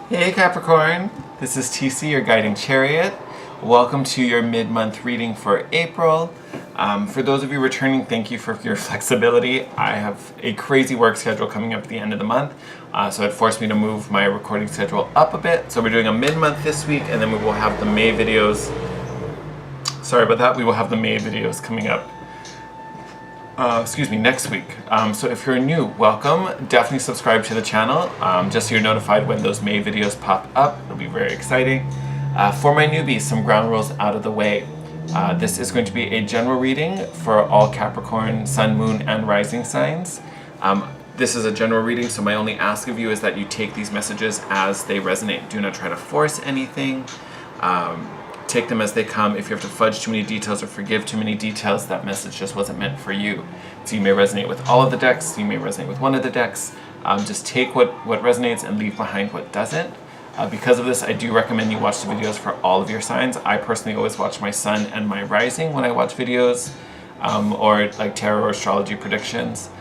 Hey Capricorn, this is TC, your guiding chariot. Welcome to your mid-month reading for April. For those of you returning, thank you for your flexibility. I have a crazy work schedule coming up at the end of the month, so it forced me to move my recording schedule up a bit. So we're doing a mid-month this week, and then we will have the May videos. Sorry about that, we will have the May videos coming up next week. So if you're new, welcome. Definitely subscribe to the channel, just so you're notified when those May videos pop up. It'll be very exciting. For my newbies, some ground rules out of the way. This is going to be a general reading for all Capricorn, Sun, Moon, and Rising signs. This is a general reading, so my only ask of you is that you take these messages as they resonate. Do not try to force anything. Take them as they come. If you have to fudge too many details or forgive too many details, that message just wasn't meant for you. So you may resonate with all of the decks, you may resonate with one of the decks. Just take what resonates and leave behind what doesn't. Because of this, I do recommend you watch the videos for all of your signs. I personally always watch my sun and my rising when I watch videos, or like tarot or astrology predictions.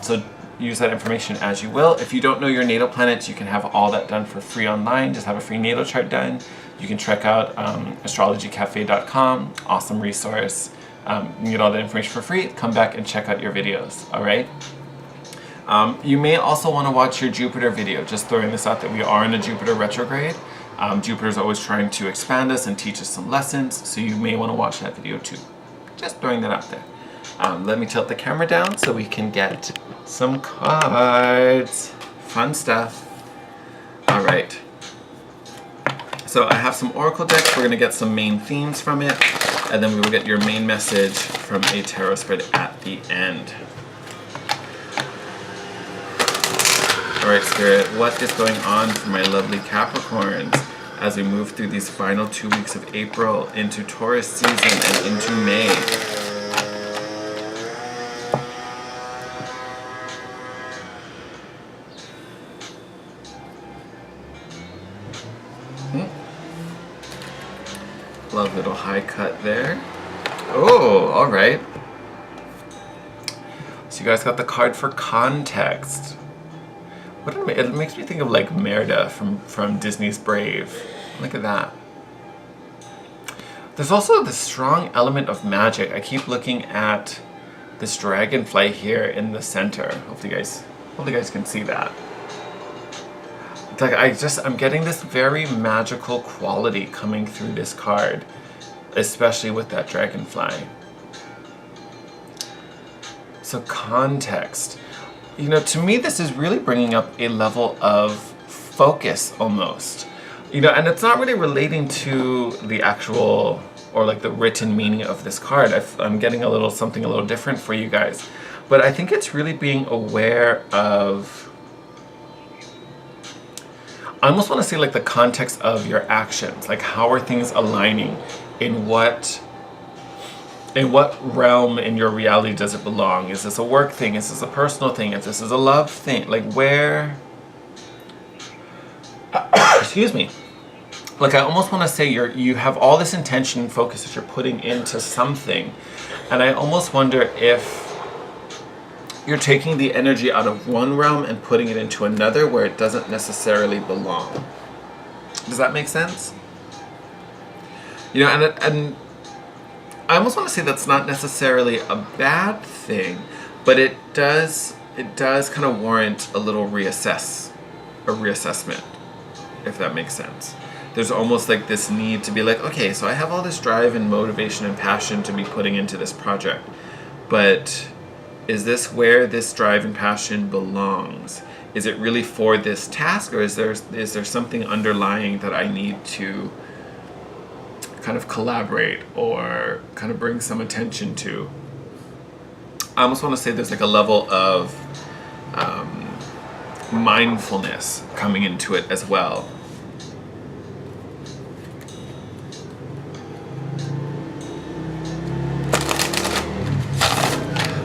So use that information as you will. If you don't know your natal planets, you can have all that done for free online. Just have a free natal chart done. You can check out astrologycafe.com, awesome resource. You can get all that information for free. Come back and check out your videos, all right? You may also want to watch your Jupiter video. Just throwing this out that we are in a Jupiter retrograde. Jupiter is always trying to expand us and teach us some lessons, so you may want to watch that video too. Just throwing that out there. Let me tilt the camera down so we can get some cards. Fun stuff. All right. So I have some oracle decks. We're going to get some main themes from it, and then we will get your main message from a tarot spread at the end. All right, Spirit, what is going on for my lovely Capricorns as we move through these final 2 weeks of April into Taurus season and into May? Love little high cut there. Oh, all right. So you guys got the card for context. It makes me think of like Merida from Disney's Brave. Look at that. There's also this strong element of magic. I keep looking at this dragonfly here in the center. Hopefully you guys can see that. It's like I'm getting this very magical quality coming through this card, especially with that dragonfly. So context. You know, to me, this is really bringing up a level of focus almost. You know, and it's not really relating to the actual or like the written meaning of this card. I'm getting something a little different for you guys. But I think it's really being aware of, I almost want to say like the context of your actions. Like how are things aligning? In what realm in your reality does it belong? Is this a work thing? Is this a personal thing? If this is a love thing? Like where, excuse me. Like I almost want to say you have all this intention and focus that you're putting into something. And I almost wonder if you're taking the energy out of one realm and putting it into another where it doesn't necessarily belong. Does that make sense? You know, and I almost want to say that's not necessarily a bad thing, but it does kind of warrant a little reassessment, if that makes sense. There's almost like this need to be like, okay, so I have all this drive and motivation and passion to be putting into this project, but is this where this drive and passion belongs? Is it really for this task, or is there something underlying that I need to kind of collaborate or kind of bring some attention to? I almost want to say there's like a level of mindfulness coming into it as well.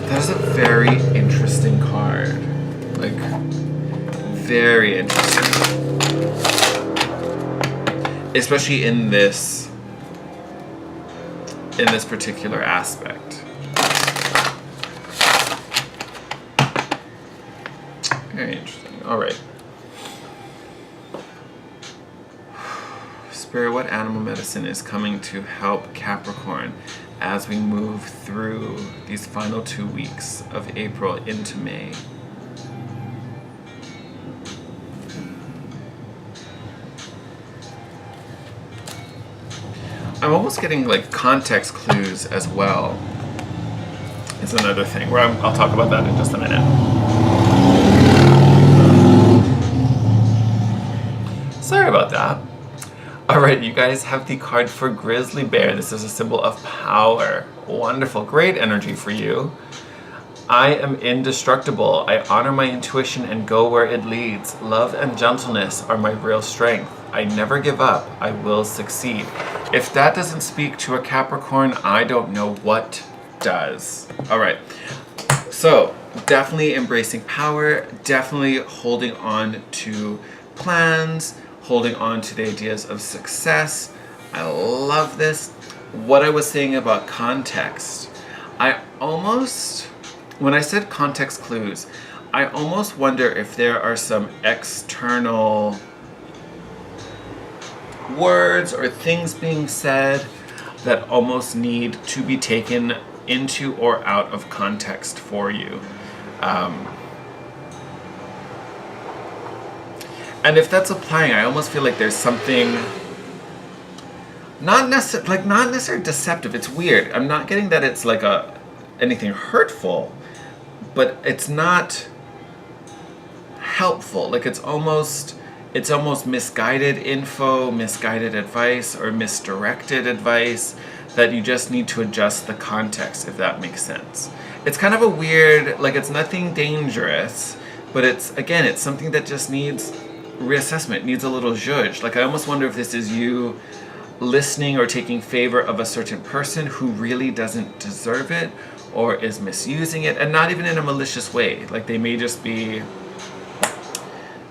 That is a very interesting card. Like, very interesting. Especially in this particular aspect. Very interesting. All right. Spirit, what animal medicine is coming to help Capricorn as we move through these final 2 weeks of April into May? I'm almost getting like context clues as well. Is another thing where I'll talk about that in just a minute. Sorry about that. Alright, you guys have the card for Grizzly Bear. This is a symbol of power. Wonderful, great energy for you. I am indestructible. I honor my intuition and go where it leads. Love and gentleness are my real strength. I never give up. I will succeed. If that doesn't speak to a Capricorn, I don't know what does. All right. So definitely embracing power, definitely holding on to plans, holding on to the ideas of success. I love this. What I was saying about context, when I said context clues, I almost wonder if there are some external words or things being said that almost need to be taken into or out of context for you. And if that's applying, I almost feel like there's something not necessarily deceptive. It's weird. I'm not getting that it's like anything hurtful, but it's not helpful. Like it's almost misguided info, misguided advice, or misdirected advice that you just need to adjust the context, if that makes sense. It's kind of a weird, like it's nothing dangerous, but it's something that just needs reassessment, needs a little zhuzh. Like I almost wonder if this is you listening or taking favor of a certain person who really doesn't deserve it or is misusing it, and not even in a malicious way. Like they may just be,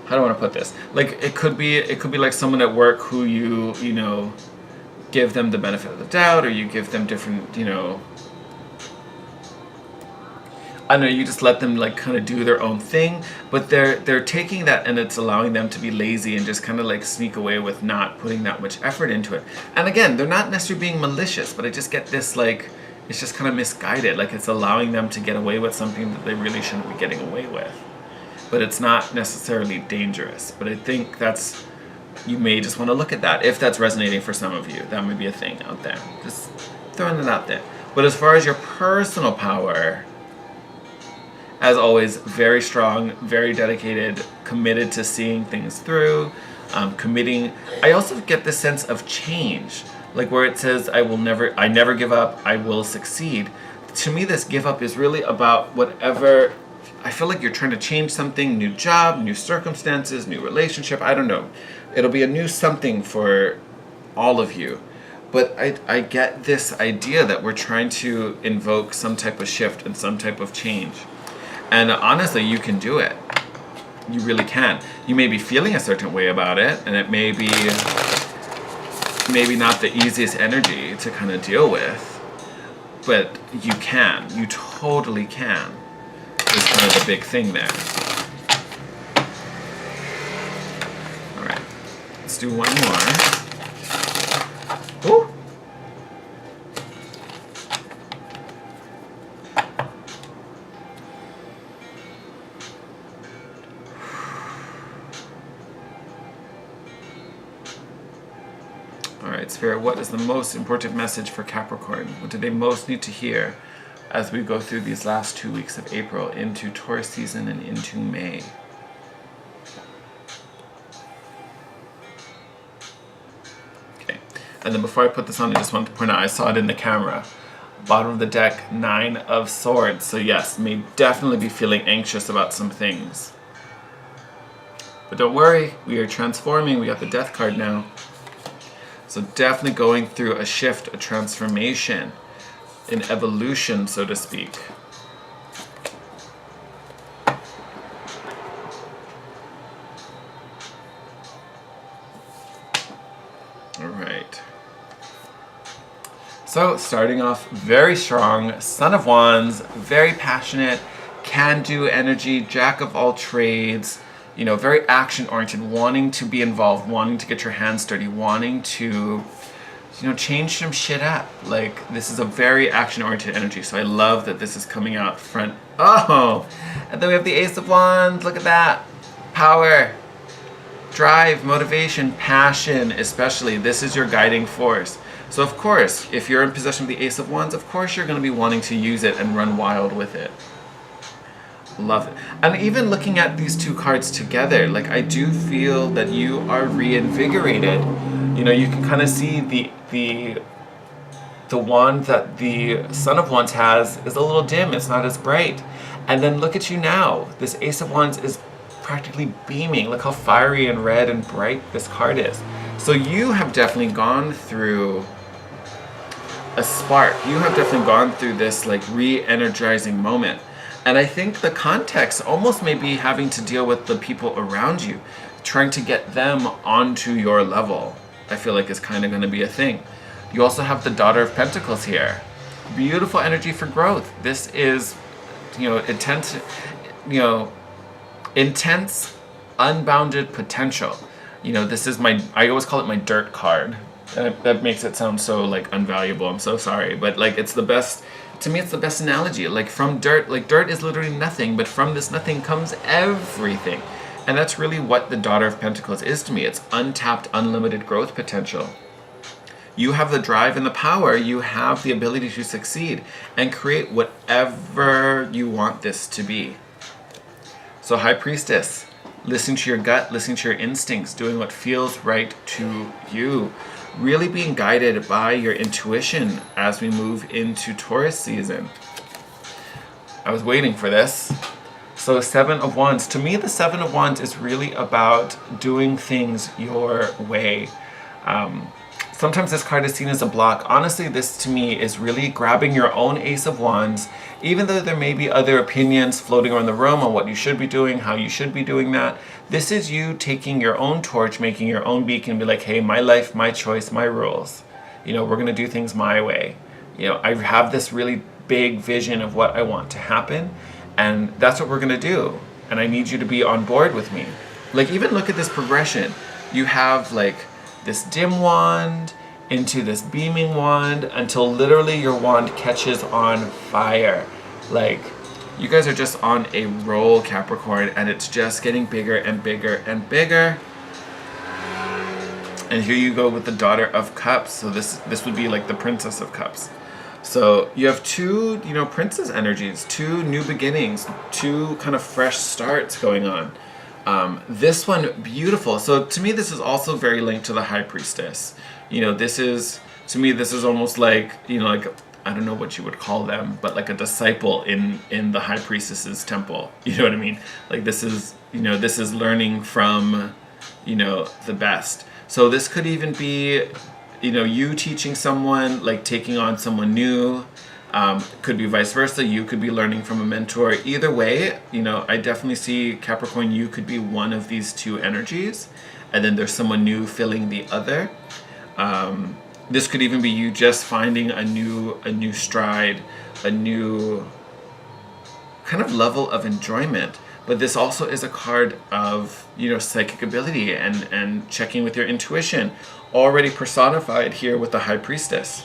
how do I want to put this? Like it could be like someone at work who you give them the benefit of the doubt, or you give them different, I don't know, you just let them like kind of do their own thing, but they're taking that and it's allowing them to be lazy and just kind of like sneak away with not putting that much effort into it. And again, they're not necessarily being malicious, but I just get this like, it's just kind of misguided. Like it's allowing them to get away with something that they really shouldn't be getting away with. But it's not necessarily dangerous. But I think you may just want to look at that if that's resonating for some of you. That may be a thing out there. Just throwing it out there. But as far as your personal power, as always, very strong, very dedicated, committed to seeing things through, committing. I also get this sense of change, like where it says, I never give up, I will succeed. To me, this give up is really about whatever. I feel like you're trying to change something, new job, new circumstances, new relationship, I don't know. It'll be a new something for all of you. But I get this idea that we're trying to invoke some type of shift and some type of change. And honestly, you can do it. You really can. You may be feeling a certain way about it, and it may be maybe not the easiest energy to kind of deal with, but you can. You totally can. Is kind of the big thing there. All right, let's do one more. Ooh. All right, Spirit, what is the most important message for Capricorn? What do they most need to hear as we go through these last 2 weeks of April into Taurus season and into May? Okay, and then before I put this on, I just wanted to point out, I saw it in the camera. Bottom of the deck, 9 of Swords. So yes, may definitely be feeling anxious about some things. But don't worry, we are transforming. We got the Death card now. So definitely going through a shift, a transformation, an evolution, so to speak. All right. So starting off very strong, Son of Wands, very passionate, can-do energy, jack of all trades, You know, very action-oriented, wanting to be involved, wanting to get your hands dirty, wanting to, you know, change some shit up. Like, this is a very action-oriented energy, so I love that this is coming out front. Oh! And then we have the Ace of Wands. Look at that. Power, drive, motivation, passion, especially. This is your guiding force. So, of course, if you're in possession of the Ace of Wands, of course you're going to be wanting to use it and run wild with it. Love it. And even looking at these two cards together, like, I do feel that you are reinvigorated. You know, you can kind of see the wand that the Son of Wands has is a little dim. It's not as bright. And then look at you now. This Ace of Wands is practically beaming. Look how fiery and red and bright this card is. So you have definitely gone through a spark. You have definitely gone through this, like, re-energizing moment. And I think the context almost may be having to deal with the people around you, trying to get them onto your level. I feel like is kind of going to be a thing. You also have the Daughter of Pentacles here. Beautiful energy for growth. This is, you know, intense, unbounded potential. You know, this is I always call it my dirt card. That makes it sound so, like, unvaluable. I'm so sorry. But, like, it's the best. To me, it's the best analogy. Like, from dirt, like, dirt is literally nothing, but from this nothing comes everything. And that's really what the Daughter of Pentacles is to me. It's untapped, unlimited growth potential. You have the drive and the power. You have the ability to succeed and create whatever you want this to be. So, High Priestess, listen to your gut, listen to your instincts, doing what feels right to you. Really being guided by your intuition as we move into Taurus season. I was waiting for this. So, Seven of Wands. To me, the Seven of Wands is really about doing things your way. Sometimes this card is seen as a block. Honestly, this to me is really grabbing your own Ace of Wands, even though there may be other opinions floating around the room on what you should be doing, how you should be doing that. This is you taking your own torch, making your own beacon, and be like, hey, my life, my choice, my rules. You know, we're going to do things my way. You know, I have this really big vision of what I want to happen, and that's what we're going to do. And I need you to be on board with me. Like, even look at this progression. You have, like, this dim wand into this beaming wand until literally your wand catches on fire. Like, you guys are just on a roll, Capricorn, and it's just getting bigger and bigger and bigger. And here you go with the Daughter of Cups. So this would be like the Princess of Cups. So you have two, you know, princess energies, two new beginnings, two kind of fresh starts going on. This one, beautiful. So to me, this is also very linked to the High Priestess. You know, this is, to me, this is almost like, you know, like, I don't know what you would call them, but like a disciple in the High Priestess's temple. You know what I mean? Like, this is, you know, this is learning from, you know, the best. So this could even be, you know, you teaching someone, like taking on someone new. Could be vice versa. You could be learning from a mentor. Either way, you know, I definitely see, Capricorn, you could be one of these two energies, and then there's someone new filling the other. This could even be you just finding a new stride, a new kind of level of enjoyment. But this also is a card of, you know, psychic ability and checking with your intuition, already personified here with the High Priestess.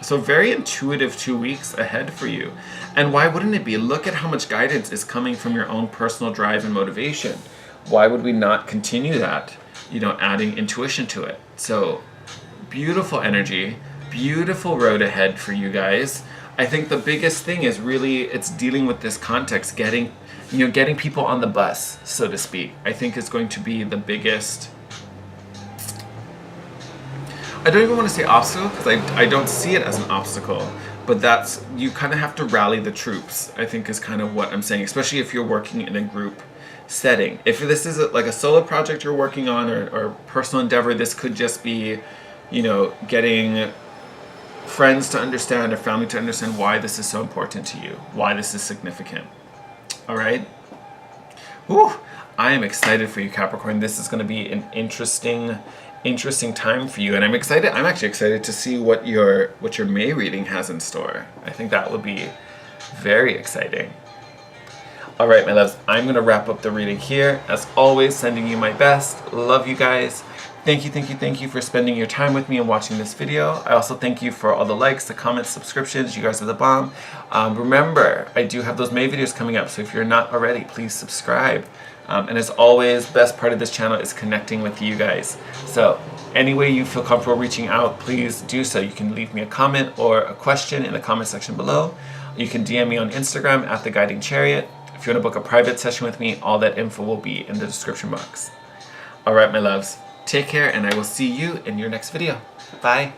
So very intuitive 2 weeks ahead for you. And why wouldn't it be? Look at how much guidance is coming from your own personal drive and motivation. Why would we not continue that? You know, adding intuition to it. So beautiful energy, beautiful road ahead for you guys. I think the biggest thing is really, it's dealing with this context, getting people on the bus, so to speak. I think is going to be the biggest, I don't even want to say obstacle, because I don't see it as an obstacle, but that's, you kind of have to rally the troops, I think is kind of what I'm saying, especially if you're working in a group setting. If this is like a solo project you're working on or personal endeavor, this could just be, you know, getting friends to understand or family to understand why this is so important to you, why this is significant. All right? Whew, I am excited for you, Capricorn. This is going to be an interesting time for you, and I'm excited. I'm actually excited to see what your May reading has in store. I think that will be very exciting. All right, my loves, I'm going to wrap up the reading here. As always, sending you my best. Love you guys. Thank you for spending your time with me and watching this video. I also thank you for all the likes, the comments, subscriptions. You guys are the bomb. Remember, I do have those May videos coming up, so if you're not already, please subscribe. And as always, best part of this channel is connecting with you guys. So any way you feel comfortable reaching out, please do so. You can leave me a comment or a question in the comment section below. You can DM me on Instagram at The Guiding Chariot. If you want to book a private session with me, all that info will be in the description box. All right, my loves. Take care, and I will see you in your next video. Bye.